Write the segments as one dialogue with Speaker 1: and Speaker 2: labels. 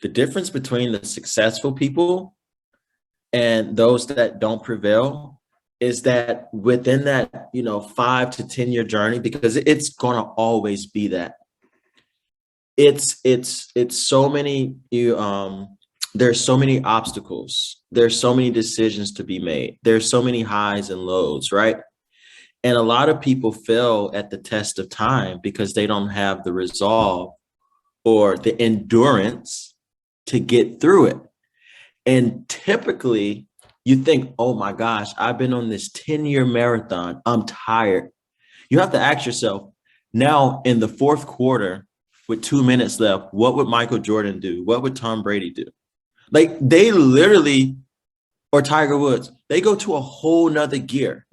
Speaker 1: the difference between the successful people and those that don't prevail is that within that, 5 to 10 year journey, because it's going to always be that, it's so many, there's so many obstacles. There's so many decisions to be made. There's so many highs and lows, right? And a lot of people fail at the test of time because they don't have the resolve or the endurance to get through it. And typically you think, oh my gosh, I've been on this 10-year marathon. I'm tired. You have to ask yourself, now in the fourth quarter with 2 minutes left, what would Michael Jordan do? What would Tom Brady do? Like they literally, or Tiger Woods, they go to a whole nother gear,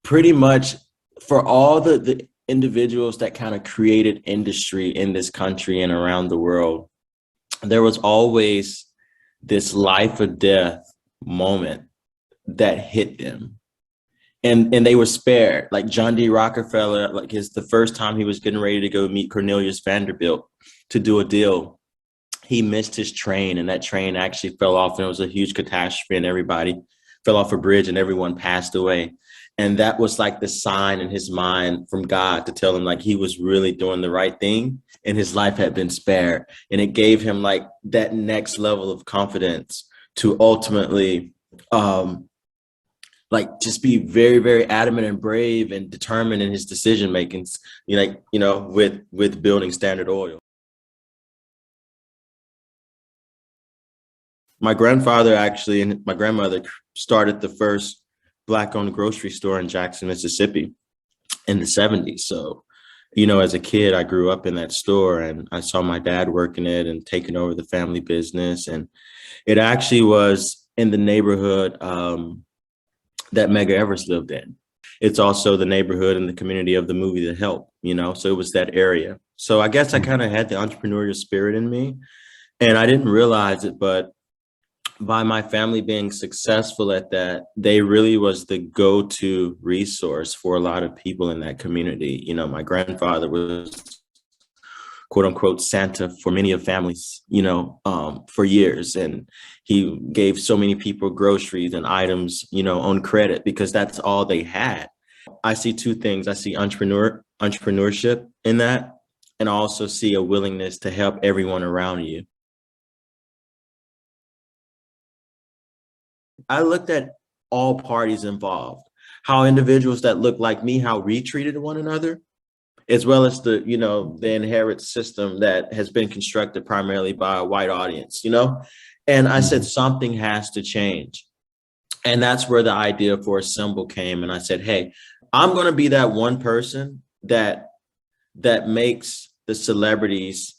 Speaker 1: Pretty much for all the individuals that kind of created industry in this country and around the world, there was always this life or death moment that hit them. And they were spared. Like John D. Rockefeller, like the first time he was getting ready to go meet Cornelius Vanderbilt to do a deal, he missed his train, and that train actually fell off, and it was a huge catastrophe, and everybody fell off a bridge and everyone passed away. And that was like the sign in his mind from God to tell him like he was really doing the right thing and his life had been spared. And it gave him like that next level of confidence to ultimately like just be very, very adamant and brave and determined in his decision making, with building Standard Oil. My grandfather actually and my grandmother started the first Black-owned grocery store in Jackson, Mississippi in the 70s. So, as a kid, I grew up in that store and I saw my dad working it and taking over the family business. And it actually was in the neighborhood that Medgar Evers lived in. It's also the neighborhood and the community of the movie The Help, so it was that area. So I guess I kind of had the entrepreneurial spirit in me and I didn't realize it, but by my family being successful at that, they really was the go-to resource for a lot of people in that community. My grandfather was quote unquote Santa for many of families, for years. And he gave so many people groceries and items, on credit because that's all they had. I see two things. I see entrepreneurship in that, and I also see a willingness to help everyone around you. I looked at all parties involved, how individuals that look like me, how we treated one another, as well as the inherent system that has been constructed primarily by a white audience, and I said, something has to change. And that's where the idea for a symbol came. And I said, hey, I'm going to be that one person that makes the celebrities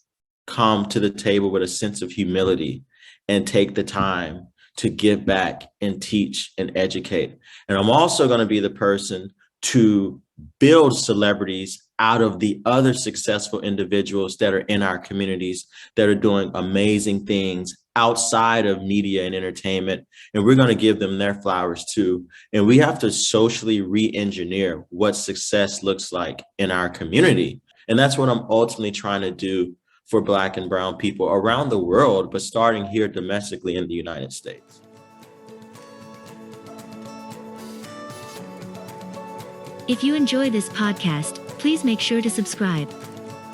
Speaker 1: come to the table with a sense of humility and take the time to give back and teach and educate. And I'm also going to be the person to build celebrities out of the other successful individuals that are in our communities that are doing amazing things outside of media and entertainment. And we're going to give them their flowers too. And we have to socially re-engineer what success looks like in our community. And that's what I'm ultimately trying to do for Black and brown people around the world, but starting here domestically in the United States.
Speaker 2: If you enjoy this podcast, please make sure to subscribe.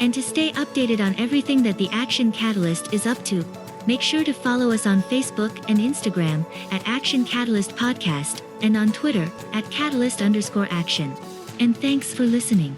Speaker 2: And to stay updated on everything that the Action Catalyst is up to, make sure to follow us on Facebook and Instagram at Action Catalyst Podcast and on Twitter at Catalyst_Action. And thanks for listening.